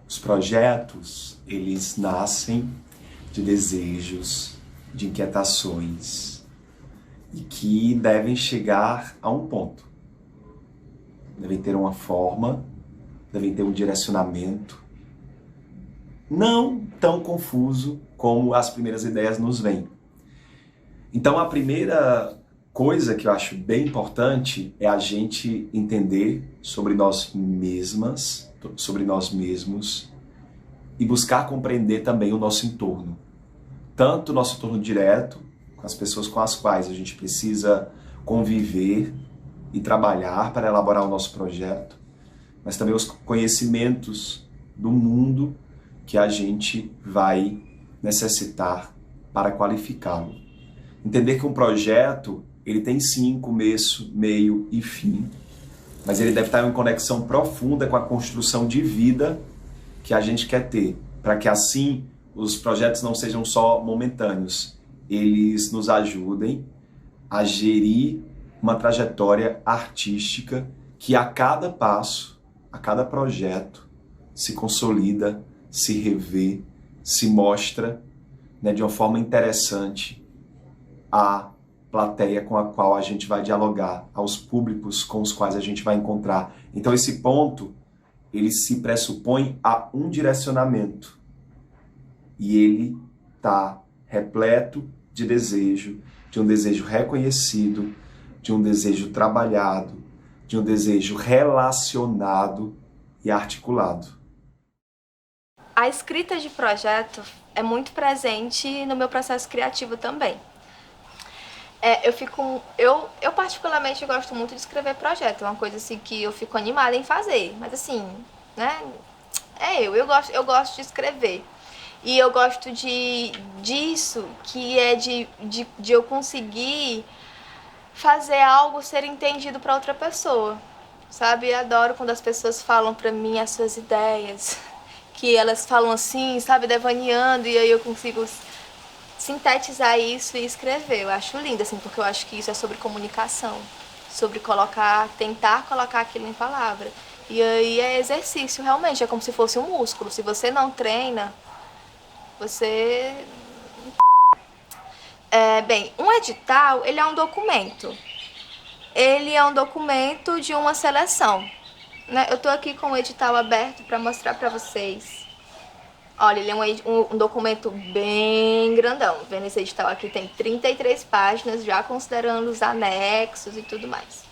Os projetos, eles nascem de desejos, de inquietações e que devem chegar a um ponto. Devem ter uma forma, devem ter um direcionamento, não tão confuso como as primeiras ideias nos vêm. Então a primeira coisa que eu acho bem importante é a gente entender sobre nós mesmas, sobre nós mesmos e buscar compreender também o nosso entorno. Tanto o nosso entorno direto, com as pessoas com as quais a gente precisa conviver e trabalhar para elaborar o nosso projeto, mas também os conhecimentos do mundo que a gente vai necessitar para qualificá-lo. Entender que um projeto, ele tem sim começo, meio e fim, mas ele deve estar em conexão profunda com a construção de vida que a gente quer ter, para que assim os projetos não sejam só momentâneos, eles nos ajudem a gerir uma trajetória artística que a cada passo, a cada projeto, se consolida, se revê, se mostra, né, de uma forma interessante à plateia com a qual a gente vai dialogar, aos públicos com os quais a gente vai encontrar. Então esse ponto, ele se pressupõe a um direcionamento e ele está repleto de um desejo reconhecido, de um desejo trabalhado, de um desejo relacionado e articulado. A escrita de projeto é muito presente no meu processo criativo também. Eu particularmente gosto muito de escrever projeto, é uma coisa assim que eu fico animada em fazer, mas assim, né, eu gosto de escrever. E eu gosto disso, que é de eu conseguir fazer algo ser entendido para outra pessoa, sabe? Eu adoro quando as pessoas falam para mim as suas ideias, que elas falam assim, sabe, devaneando, e aí eu consigo sintetizar isso e escrever. Eu acho lindo, assim, porque eu acho que isso é sobre comunicação, sobre tentar colocar aquilo em palavra. E aí é exercício, realmente, é como se fosse um músculo. Se você não treina, você... Bem, um edital, ele é um documento. Ele é um documento de uma seleção, né? Eu tô aqui com o edital aberto para mostrar para vocês. Olha, ele é um documento bem grandão. Vendo esse edital aqui, tem 33 páginas, já considerando os anexos e tudo mais.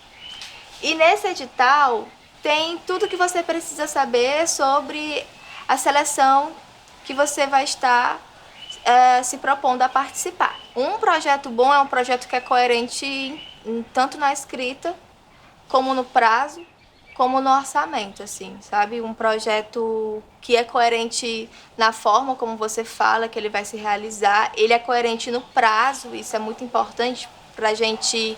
E nesse edital tem tudo que você precisa saber sobre a seleção que você vai estar se propondo a participar. Um projeto bom é um projeto que é coerente tanto na escrita, como no prazo, como no orçamento, assim, sabe? Um projeto que é coerente na forma como você fala que ele vai se realizar, ele é coerente no prazo, isso é muito importante pra gente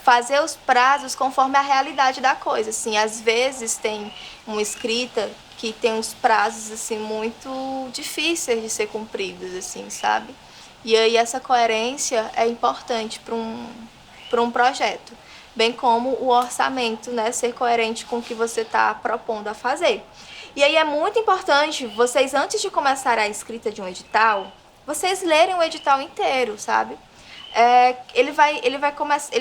fazer os prazos conforme a realidade da coisa, assim. Às vezes tem uma escrita que tem uns prazos, assim, muito difíceis de ser cumpridos, assim, sabe? E aí essa coerência é importante para um projeto, bem como o orçamento, né, ser coerente com o que você está propondo a fazer. E aí é muito importante vocês, antes de começar a escrita de um edital, vocês lerem o edital inteiro, sabe? Ele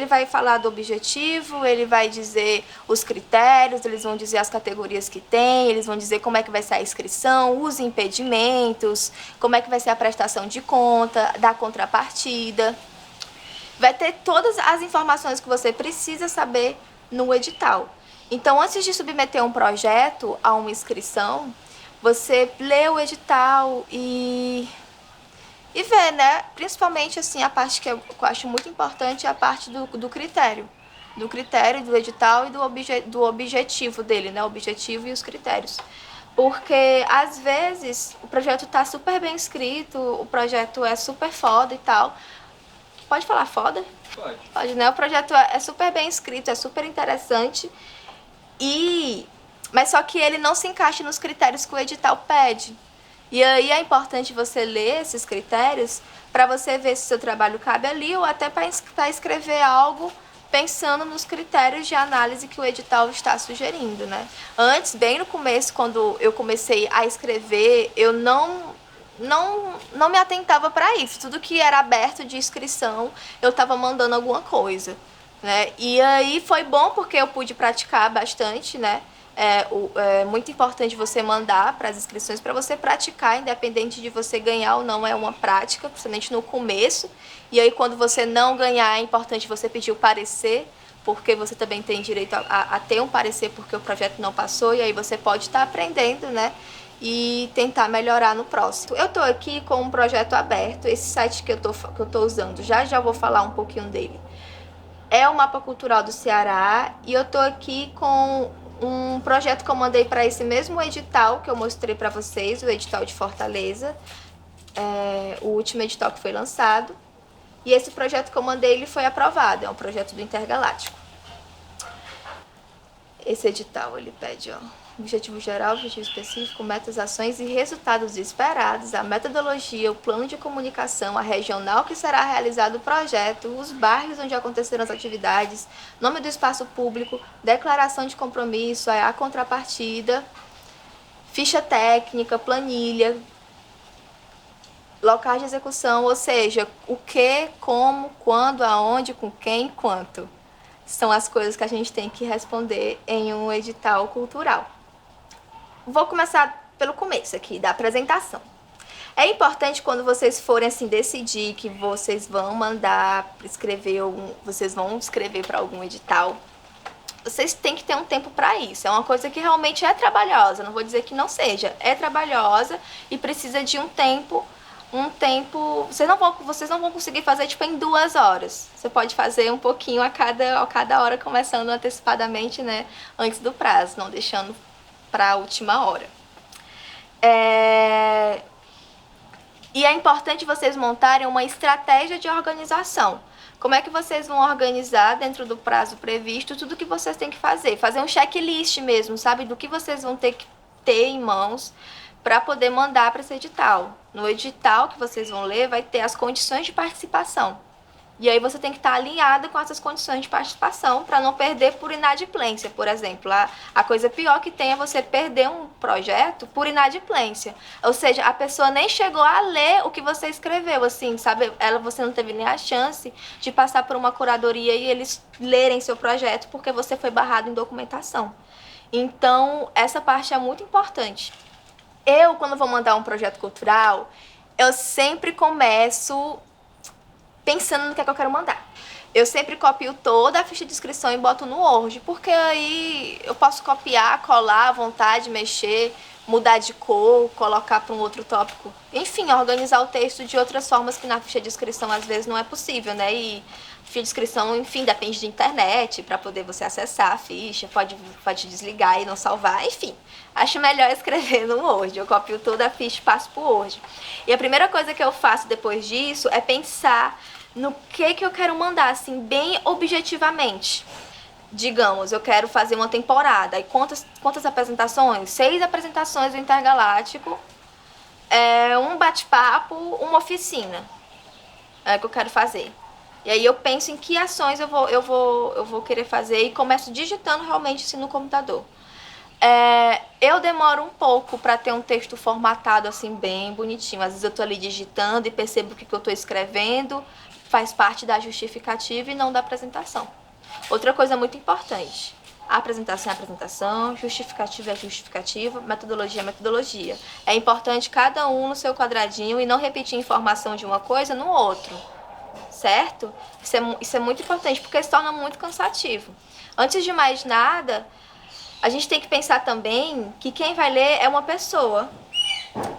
vai falar do objetivo, ele vai dizer os critérios, eles vão dizer as categorias que tem, eles vão dizer como é que vai ser a inscrição, os impedimentos, como é que vai ser a prestação de conta, da contrapartida. Vai ter todas as informações que você precisa saber no edital. Então, antes de submeter um projeto a uma inscrição, você lê o edital e e ver, né, principalmente assim, a parte que eu acho muito importante é a parte do critério. Do critério, do edital e do objetivo dele, né, o objetivo e os critérios. Porque, às vezes, o projeto tá super bem escrito, o projeto é super foda e tal. Pode falar foda? Pode. Pode, né? O projeto é super bem escrito, é super interessante. Mas só que ele não se encaixa nos critérios que o edital pede. E aí é importante você ler esses critérios para você ver se seu trabalho cabe ali ou até para escrever algo pensando nos critérios de análise que o edital está sugerindo, né? Antes, bem no começo, quando eu comecei a escrever, eu não me atentava para isso. Tudo que era aberto de inscrição, eu estava mandando alguma coisa, né? E aí foi bom porque eu pude praticar bastante, né? É muito importante você mandar para as inscrições para você praticar, independente de você ganhar ou não, é uma prática, principalmente no começo. E aí, quando você não ganhar, é importante você pedir o parecer, porque você também tem direito a ter um parecer porque o projeto não passou, e aí você pode estar aprendendo, né? E tentar melhorar no próximo. Eu tô aqui com um projeto aberto, esse site que eu tô usando, já vou falar um pouquinho dele. É o Mapa Cultural do Ceará, e eu tô aqui com um projeto que eu mandei para esse mesmo edital que eu mostrei para vocês, o edital de Fortaleza, o último edital que foi lançado. E esse projeto que eu mandei, ele foi aprovado, é um projeto do Intergaláctico. Esse edital, ele pede, ó, objetivo geral, objetivo específico, metas, ações e resultados esperados, a metodologia, o plano de comunicação, a regional que será realizado o projeto, os bairros onde acontecerão as atividades, nome do espaço público, declaração de compromisso, a contrapartida, ficha técnica, planilha, locais de execução, ou seja, o que, como, quando, aonde, com quem, quanto. São as coisas que a gente tem que responder em um edital cultural. Vou começar pelo começo aqui, da apresentação. É importante quando vocês forem assim decidir que vocês vão mandar escrever vocês vão escrever para algum edital, vocês têm que ter um tempo para isso. É uma coisa que realmente é trabalhosa, não vou dizer que não seja, é trabalhosa e precisa de um tempo, vocês não vão conseguir fazer tipo em 2 horas. Você pode fazer um pouquinho a cada hora, começando antecipadamente, né, antes do prazo, não deixando para a última hora. E é importante vocês montarem uma estratégia de organização. Como é que vocês vão organizar dentro do prazo previsto tudo que vocês têm que fazer? Fazer um checklist mesmo, sabe? Do que vocês vão ter que ter em mãos para poder mandar para esse edital. No edital que vocês vão ler vai ter as condições de participação. E aí você tem que estar alinhado com essas condições de participação para não perder por inadimplência, por exemplo. A coisa pior que tem é você perder um projeto por inadimplência. Ou seja, a pessoa nem chegou a ler o que você escreveu, assim, sabe? Você não teve nem a chance de passar por uma curadoria e eles lerem seu projeto porque você foi barrado em documentação. Então, essa parte é muito importante. Eu, quando vou mandar um projeto cultural, eu sempre começo pensando no que é que eu quero mandar. Eu sempre copio toda a ficha de inscrição e boto no Word, porque aí eu posso copiar, colar à vontade, mexer, mudar de cor, colocar para um outro tópico. Enfim, organizar o texto de outras formas que na ficha de inscrição às vezes não é possível, né? E ficha de inscrição, enfim, depende de internet para poder você acessar a ficha, pode desligar e não salvar, enfim. Acho melhor escrever no Word. Eu copio toda a ficha e passo pro Word. E a primeira coisa que eu faço depois disso é pensar no que eu quero mandar, assim, bem objetivamente. Digamos, eu quero fazer uma temporada. E quantas apresentações? 6 apresentações do Intergaláctico, um bate-papo, uma oficina. É o que eu quero fazer. E aí eu penso em que ações eu vou querer fazer e começo digitando realmente assim no computador. Eu demoro um pouco para ter um texto formatado assim bem bonitinho. Às vezes eu tô ali digitando e percebo o que eu tô escrevendo faz parte da justificativa e não da apresentação. Outra coisa muito importante: a apresentação é a apresentação, justificativa é justificativa, metodologia é metodologia. É importante cada um no seu quadradinho e não repetir informação de uma coisa no outro, certo? Isso é muito importante porque se torna muito cansativo. Antes de mais nada, a gente tem que pensar também que quem vai ler é uma pessoa.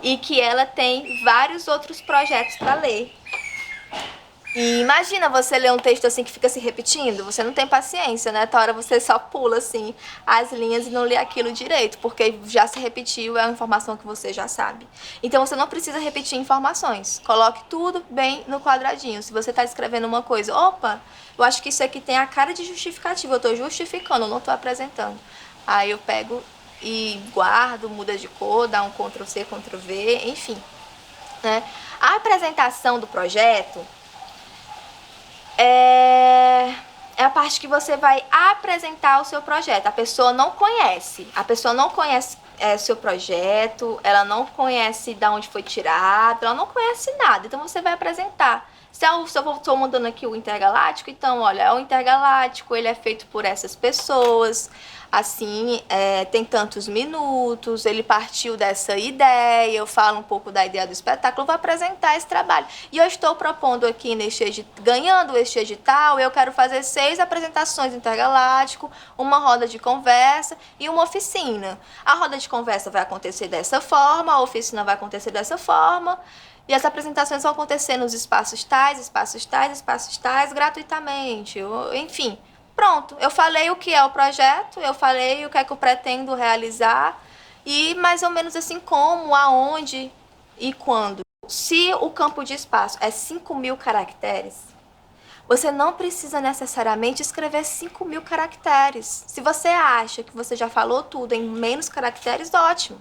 e que ela tem vários outros projetos para ler. E imagina você ler um texto assim que fica se repetindo, você não tem paciência, né? Toda hora você só pula assim as linhas e não lê aquilo direito, porque já se repetiu, é uma informação que você já sabe. Então você não precisa repetir informações. Coloque tudo bem no quadradinho. Se você está escrevendo uma coisa, opa, eu acho que isso aqui tem a cara de justificativa, eu estou justificando, eu não estou apresentando. Aí eu pego e guardo, muda de cor, dá um Ctrl+C, Ctrl+V, enfim, né? A apresentação do projeto é a parte que você vai apresentar o seu projeto. A pessoa não conhece o seu projeto, ela não conhece de onde foi tirado, ela não conhece nada, então você vai apresentar. Se eu estou mandando aqui o Intergaláctico, então, olha, é o Intergaláctico, ele é feito por essas pessoas, assim, tem tantos minutos, ele partiu dessa ideia, eu falo um pouco da ideia do espetáculo, vou apresentar esse trabalho. E eu estou propondo aqui, ganhando este edital, eu quero fazer 6 apresentações do Intergaláctico, uma roda de conversa e uma oficina. A roda de conversa vai acontecer dessa forma, a oficina vai acontecer dessa forma, e as apresentações vão acontecer nos espaços tais, gratuitamente, enfim. Pronto, eu falei o que é o projeto, eu falei o que é que eu pretendo realizar e mais ou menos assim como, aonde e quando. Se o campo de espaço é 5.000 caracteres, você não precisa necessariamente escrever 5.000 caracteres. Se você acha que você já falou tudo em menos caracteres, ótimo.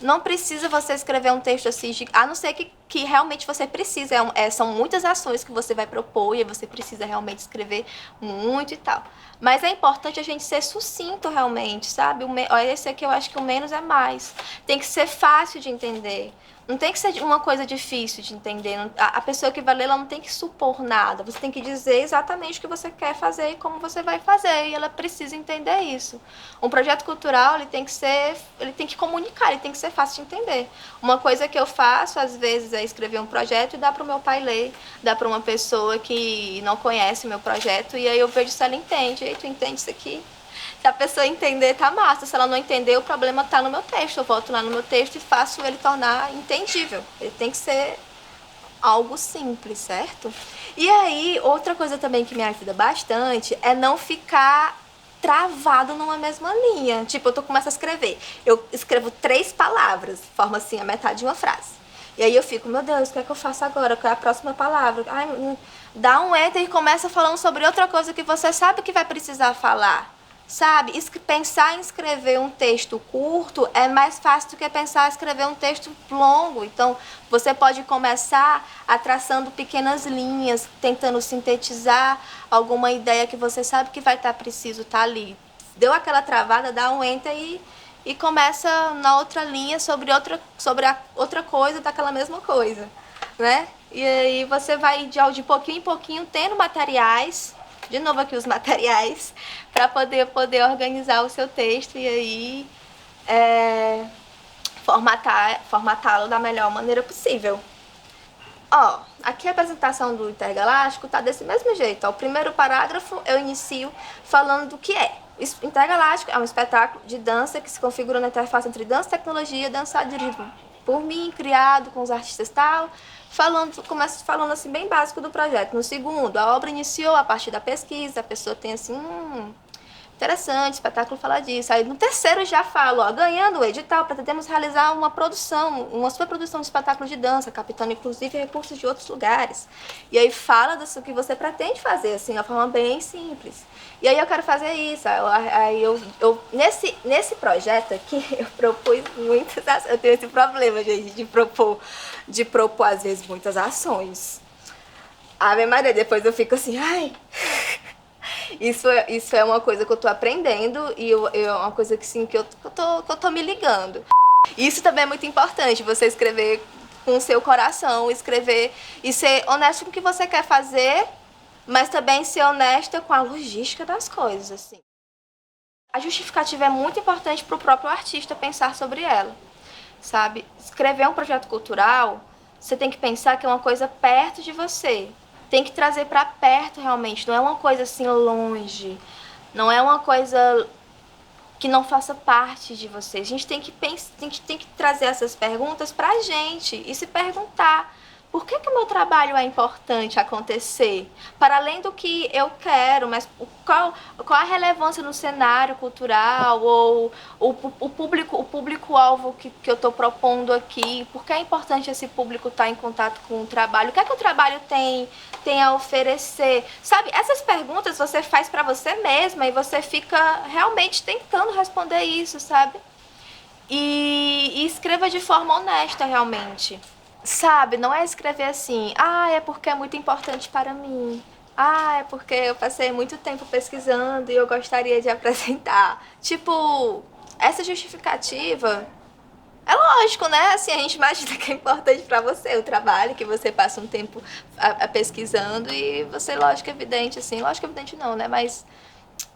Não precisa você escrever um texto assim, a não ser que realmente você precisa. São muitas ações que você vai propor e você precisa realmente escrever muito e tal. Mas é importante a gente ser sucinto realmente, sabe? Esse aqui eu acho que o menos é mais. Tem que ser fácil de entender. Não tem que ser uma coisa difícil de entender. A pessoa que vai ler, ela não tem que supor nada. Você tem que dizer exatamente o que você quer fazer e como você vai fazer. E ela precisa entender isso. Um projeto cultural, ele tem que comunicar, ele tem que ser fácil de entender. Uma coisa que eu faço, às vezes, é escrever um projeto e dar para o meu pai ler. Dar para uma pessoa que não conhece o meu projeto. E aí eu vejo se ela entende. E aí, tu entende isso aqui? Se a pessoa entender, tá massa. Se ela não entender, o problema tá no meu texto. Eu volto lá no meu texto e faço ele tornar entendível. Ele tem que ser algo simples, certo? E aí, outra coisa também que me ajuda bastante é não ficar travado numa mesma linha. Tipo, eu começo a escrever. Eu escrevo 3 palavras, forma assim a metade de uma frase. E aí eu fico, meu Deus, o que é que eu faço agora? Qual é a próxima palavra? Ai, dá um enter e começa falando sobre outra coisa que você sabe que vai precisar falar. Sabe, pensar em escrever um texto curto é mais fácil do que pensar em escrever um texto longo. Então, você pode começar traçando pequenas linhas, tentando sintetizar alguma ideia que você sabe que vai estar preciso estar ali. Deu aquela travada, dá um enter e começa na outra linha sobre a outra coisa daquela mesma coisa, né? E aí você vai de pouquinho em pouquinho tendo materiais. De novo aqui os materiais para poder organizar o seu texto e aí formatá-lo da melhor maneira possível. Ó, aqui a apresentação do Intergaláctico tá desse mesmo jeito. Ó, o primeiro parágrafo eu inicio falando do que é. Intergaláctico é um espetáculo de dança que se configura na interface entre dança e tecnologia, dança dirigido por mim, criado com os artistas tal. Começo falando assim bem básico do projeto. No segundo, a obra iniciou a partir da pesquisa, a pessoa tem assim, interessante, espetáculo fala disso. Aí no terceiro já falo, ó, ganhando o edital, pretendemos realizar uma superprodução de espetáculo de dança, captando inclusive recursos de outros lugares. E aí fala disso que você pretende fazer, assim, de uma forma bem simples. E aí eu quero fazer isso. Aí nesse projeto aqui, eu propus muitas ações. Eu tenho esse problema, gente, de propor às vezes muitas ações. A minha Maria, depois eu fico assim, ai... Isso é uma coisa que eu tô aprendendo e é uma coisa que, sim, que eu tô me ligando. Isso também é muito importante, você escrever com o seu coração, escrever e ser honesto com o que você quer fazer, mas também ser honesta com a logística das coisas, assim. A justificativa é muito importante para o próprio artista pensar sobre ela, sabe? Escrever um projeto cultural, você tem que pensar que é uma coisa perto de você. Tem que trazer para perto realmente, não é uma coisa assim longe, não é uma coisa que não faça parte de você. A gente tem que pensar, tem que trazer essas perguntas pra gente e se perguntar: por que que o meu trabalho é importante acontecer? Para além do que eu quero, mas qual a relevância no cenário cultural ou o público-alvo que eu estou propondo aqui? Por que é importante esse público estar em contato com o trabalho? O que é que o trabalho tem a oferecer? Sabe, essas perguntas você faz para você mesma e você fica realmente tentando responder isso, sabe? E escreva de forma honesta, realmente. Sabe, não é escrever assim: ah, é porque é muito importante para mim. Ah, é porque eu passei muito tempo pesquisando e eu gostaria de apresentar. Tipo, essa justificativa é lógico, né? Assim, a gente imagina que é importante pra você o trabalho, que você passa um tempo pesquisando e você, lógico, evidente, assim, lógico, evidente não, né? Mas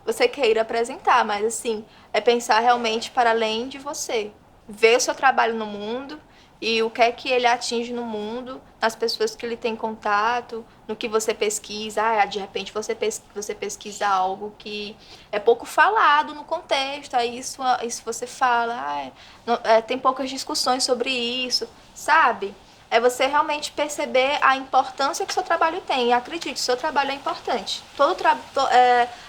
você queira apresentar, mas assim, é pensar realmente para além de você. Ver o seu trabalho no mundo e o que é que ele atinge no mundo, nas pessoas que ele tem contato, no que você pesquisa. Ah, de repente você pesquisa algo que é pouco falado no contexto, aí isso você fala, tem poucas discussões sobre isso, sabe? É você realmente perceber a importância que o seu trabalho tem. E acredite, o seu trabalho é importante.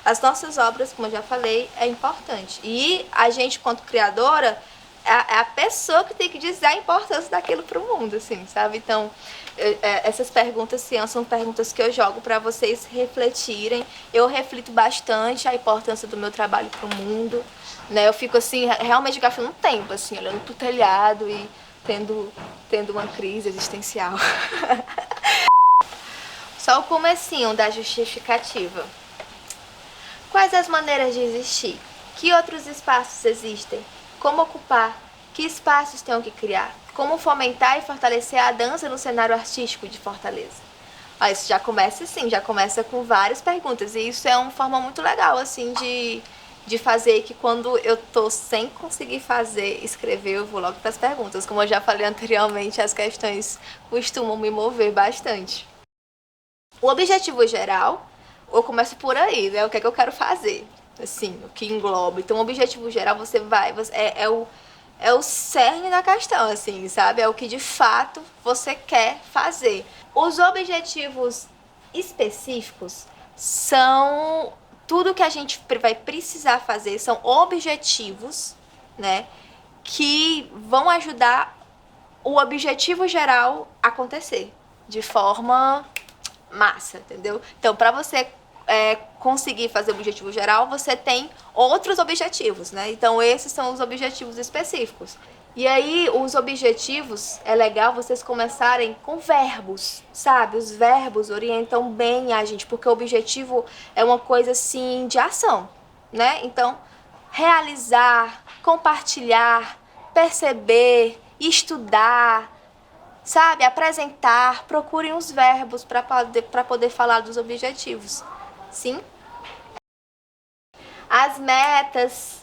As nossas obras, como eu já falei, é importante. E a gente, quanto criadora, é a pessoa que tem que dizer a importância daquilo para o mundo, assim, sabe? Então, essas perguntas são perguntas que eu jogo para vocês refletirem. Eu reflito bastante a importância do meu trabalho para o mundo, né? Eu fico, assim, realmente gastando um tempo, assim, olhando pro telhado e tendo uma crise existencial. Só o comecinho da justificativa. Quais as maneiras de existir? Que outros espaços existem? Como ocupar? Que espaços tenho que criar? Como fomentar e fortalecer a dança no cenário artístico de Fortaleza? Ó, isso já começa assim, já começa com várias perguntas. E isso é uma forma muito legal, assim, de fazer, que quando eu tô sem conseguir escrever, eu vou logo para as perguntas. Como eu já falei anteriormente, as questões costumam me mover bastante. O objetivo geral, eu começo por aí, né? O que é que eu quero fazer? Assim, o que engloba. Então, o objetivo geral, é o cerne da questão, assim, sabe? É o que de fato você quer fazer. Os objetivos específicos são tudo que a gente vai precisar fazer, são objetivos, né, que vão ajudar o objetivo geral a acontecer de forma massa, entendeu? Então, para você conseguir fazer o objetivo geral, você tem outros objetivos, né? Então, esses são os objetivos específicos. E aí, os objetivos, é legal vocês começarem com verbos, sabe? Os verbos orientam bem a gente, porque o objetivo é uma coisa, assim, de ação, né? Então, realizar, compartilhar, perceber, estudar, sabe? Apresentar, procurem os verbos para poder falar dos objetivos, sim? As metas,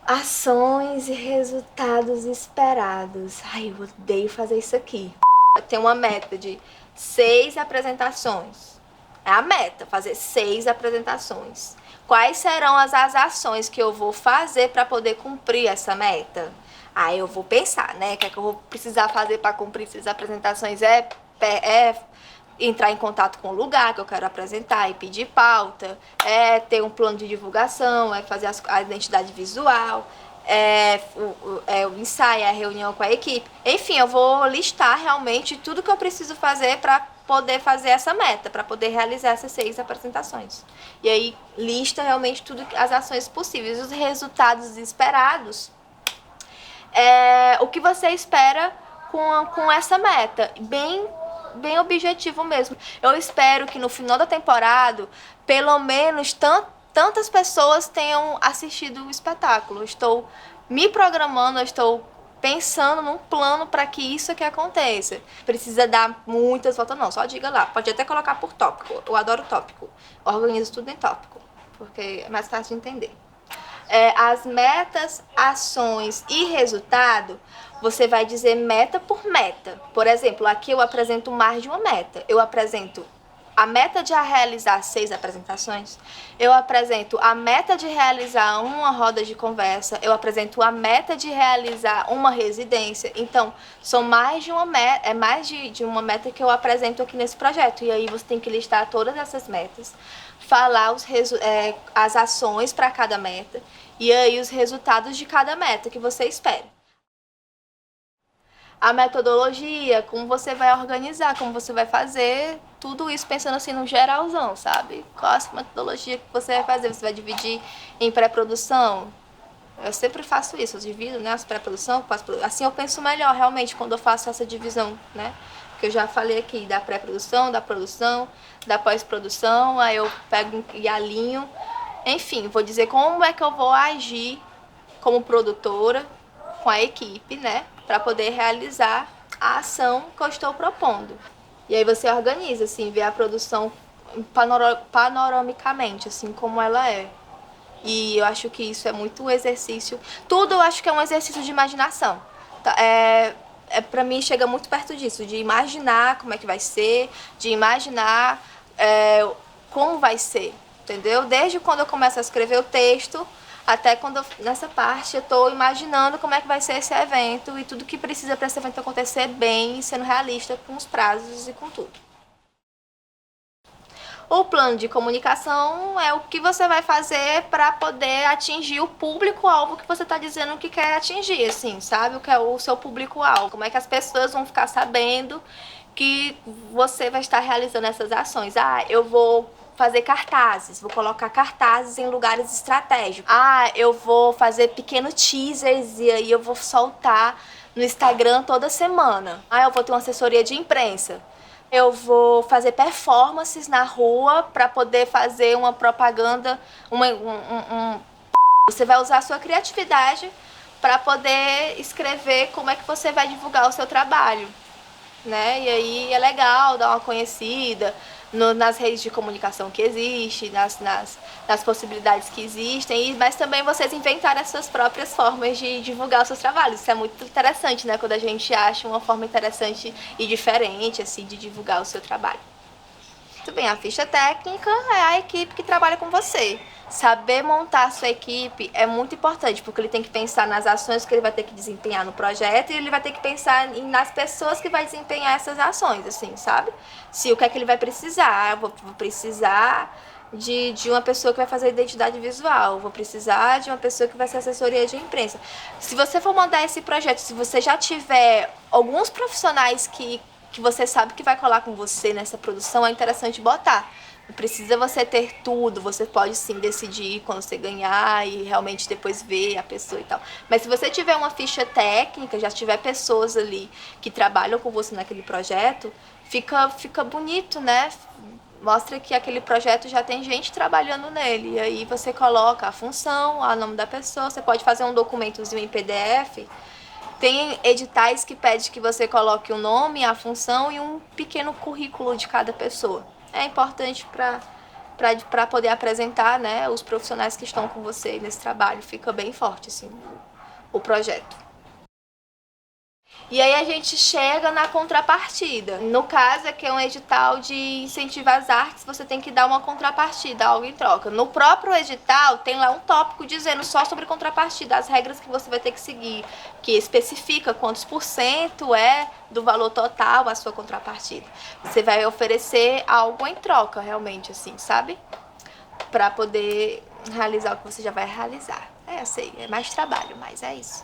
ações e resultados esperados. Ai, eu odeio fazer isso aqui. Eu tenho uma meta de 6 apresentações. É a meta, fazer 6 apresentações. Quais serão as ações que eu vou fazer para poder cumprir essa meta? Aí eu vou pensar, né? O que é que eu vou precisar fazer para cumprir essas apresentações? É entrar em contato com o lugar que eu quero apresentar e pedir pauta, é ter um plano de divulgação, é fazer a identidade visual, o ensaio, a reunião com a equipe. Enfim, eu vou listar realmente tudo que eu preciso fazer para poder fazer essa meta, para poder realizar essas 6 apresentações. E aí, lista realmente tudo, as ações possíveis, os resultados esperados. O que você espera com essa meta, bem objetivo mesmo. Eu espero que no final da temporada, pelo menos tantas pessoas tenham assistido o espetáculo. Eu estou me programando, eu estou pensando num plano para que isso aqui aconteça. Precisa dar muitas voltas, não, só diga lá. Pode até colocar por tópico, eu adoro tópico. Organizo tudo em tópico, porque é mais fácil de entender. As metas, ações e resultado, você vai dizer meta por meta. Por exemplo, aqui eu apresento mais de uma meta. Eu apresento a meta de realizar 6 apresentações, eu apresento a meta de realizar uma roda de conversa, eu apresento a meta de realizar uma residência. Então, são mais de uma meta, é mais de uma meta que eu apresento aqui nesse projeto. E aí você tem que listar todas essas metas, falar as ações para cada meta e aí os resultados de cada meta que você espera. A metodologia, como você vai organizar, como você vai fazer, tudo isso pensando assim no geralzão, sabe? Qual a metodologia que você vai fazer? Você vai dividir em pré-produção? Eu sempre faço isso, eu divido, né, as pré-produção, assim eu penso melhor realmente quando eu faço essa divisão, né? Que eu já falei aqui da pré-produção, da produção, da pós-produção, aí eu pego e alinho. Enfim, vou dizer como é que eu vou agir como produtora com a equipe, né? Para poder realizar a ação que eu estou propondo. E aí você organiza, assim, vê a produção panoramicamente, assim, como ela é. E eu acho que isso é muito exercício. Tudo eu acho que é um exercício de imaginação. Pra mim chega muito perto disso, de imaginar como é que vai ser, de imaginar como vai ser, entendeu? Desde quando eu começo a escrever o texto, até quando nessa parte eu estou imaginando como é que vai ser esse evento e tudo que precisa para esse evento acontecer bem e sendo realista com os prazos e com tudo. O plano de comunicação é o que você vai fazer para poder atingir o público-alvo que você está dizendo que quer atingir, assim, sabe? O que é o seu público-alvo. Como é que as pessoas vão ficar sabendo que você vai estar realizando essas ações. Ah, eu vou fazer cartazes, vou colocar cartazes em lugares estratégicos. Ah, eu vou fazer pequenos teasers e aí eu vou soltar no Instagram toda semana. Ah, eu vou ter uma assessoria de imprensa. Eu vou fazer performances na rua para poder fazer uma propaganda, Você vai usar a sua criatividade para poder escrever como é que você vai divulgar o seu trabalho, né? E aí é legal dar uma conhecida nas redes de comunicação que existem, nas possibilidades que existem, mas também vocês inventarem as suas próprias formas de divulgar os seus trabalhos. Isso é muito interessante, né? Quando a gente acha uma forma interessante e diferente, assim, de divulgar o seu trabalho. Muito bem, a ficha técnica é a equipe que trabalha com você. Saber montar a sua equipe é muito importante, porque ele tem que pensar nas ações que ele vai ter que desempenhar no projeto e ele vai ter que pensar nas pessoas que vai desempenhar essas ações, assim, sabe? Se o que é que ele vai precisar, eu vou precisar de uma pessoa que vai fazer identidade visual, vou precisar de uma pessoa que vai ser assessoria de imprensa. Se você for mandar esse projeto, se você já tiver alguns profissionais que você sabe que vai colar com você nessa produção, é interessante botar. Não precisa você ter tudo, você pode sim decidir quando você ganhar e realmente depois ver a pessoa e tal. Mas se você tiver uma ficha técnica, já tiver pessoas ali que trabalham com você naquele projeto, fica bonito, né? Mostra que aquele projeto já tem gente trabalhando nele. E aí você coloca a função, o nome da pessoa, você pode fazer um documentozinho em PDF. Tem editais que pedem que você coloque o nome, a função e um pequeno currículo de cada pessoa. É importante para poder apresentar, né, os profissionais que estão com você nesse trabalho. Fica bem forte assim, o projeto. E aí a gente chega na contrapartida. No caso, aqui é um edital de incentivar as artes, você tem que dar uma contrapartida, algo em troca. No próprio edital tem lá um tópico dizendo só sobre contrapartida, as regras que você vai ter que seguir, que especifica quantos % é do valor total a sua contrapartida. Você vai oferecer algo em troca, realmente, assim, sabe? Pra poder realizar o que você já vai realizar. Eu sei, é mais trabalho, mas é isso.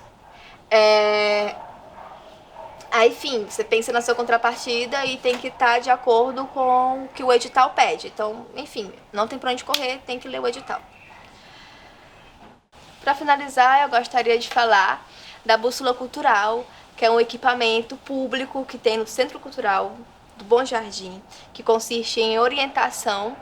Aí, enfim, você pensa na sua contrapartida e tem que estar de acordo com o que o edital pede. Então, enfim, não tem pra onde correr, tem que ler o edital. Para finalizar, eu gostaria de falar da Bússola Cultural, que é um equipamento público que tem no Centro Cultural do Bom Jardim, que consiste em orientação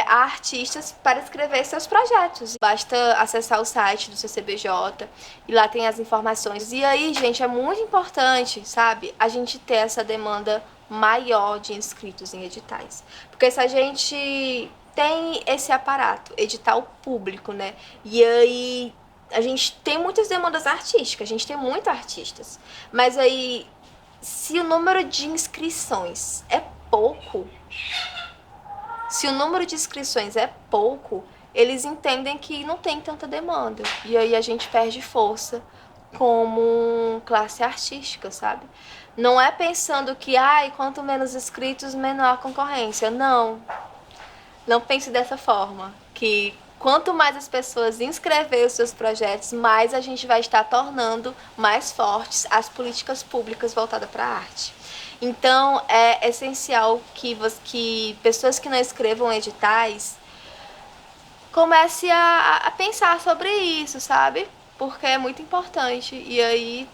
a artistas para escrever seus projetos. Basta acessar o site do CCBJ e lá tem as informações. E aí, gente, é muito importante, sabe, a gente ter essa demanda maior de inscritos em editais. Porque se a gente tem esse aparato, edital público, né, e aí a gente tem muitas demandas artísticas, a gente tem muitos artistas, mas aí se o número de inscrições é pouco, Se o número de inscrições é pouco, eles entendem que não tem tanta demanda. E aí a gente perde força como classe artística, sabe? Não é pensando que, quanto menos inscritos, menor a concorrência. Não. Não pense dessa forma. Que quanto mais as pessoas inscreverem os seus projetos, mais a gente vai estar tornando mais fortes as políticas públicas voltadas para a arte. Então, é essencial que pessoas que não escrevam editais comecem a pensar sobre isso, sabe? Porque é muito importante. E aí,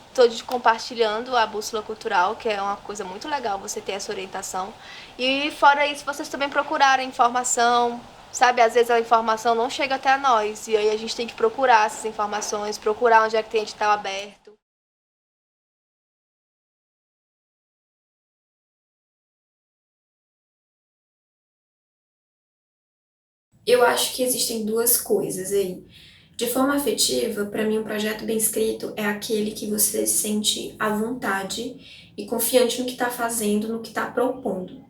estou compartilhando a Bússola Cultural, que é uma coisa muito legal você ter essa orientação. E fora isso, vocês também procurarem informação, sabe? Às vezes a informação não chega até nós, e aí a gente tem que procurar essas informações, procurar onde é que tem edital aberto. Eu acho que existem duas coisas aí. De forma afetiva, para mim, um projeto bem escrito é aquele que você se sente à vontade e confiante no que está fazendo, no que está propondo.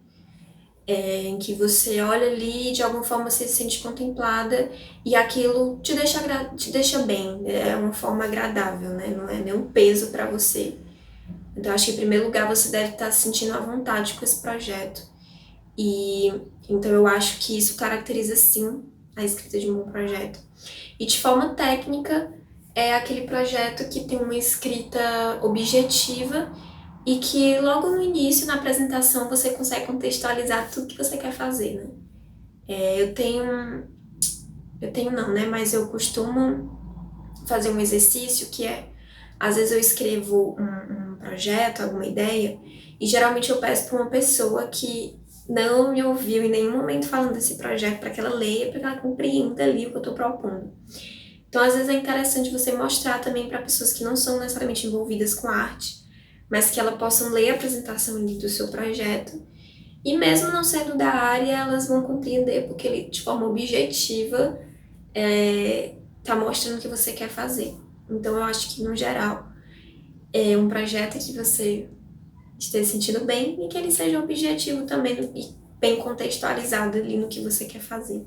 Em que você olha ali e de alguma forma você se sente contemplada e aquilo te deixa bem, é uma forma agradável, né? Não é nenhum peso para você. Então, acho que em primeiro lugar você deve estar se sentindo à vontade com esse projeto. E então eu acho que isso caracteriza sim a escrita de um bom projeto. E de forma técnica, é aquele projeto que tem uma escrita objetiva e que logo no início, na apresentação, você consegue contextualizar tudo que você quer fazer, né? Eu tenho não, né? Mas eu costumo fazer um exercício que é, às vezes eu escrevo um projeto, alguma ideia, e geralmente eu peço para uma pessoa que não me ouviu em nenhum momento falando desse projeto para que ela leia, para que ela compreenda ali o que eu estou propondo. Então, às vezes é interessante você mostrar também para pessoas que não são necessariamente envolvidas com arte, mas que elas possam ler a apresentação ali do seu projeto. E mesmo não sendo da área, elas vão compreender, porque ele, de forma objetiva, tá mostrando o que você quer fazer. Então, eu acho que, no geral, é um projeto que você esteja sentindo bem e que ele seja objetivo também e bem contextualizado ali no que você quer fazer.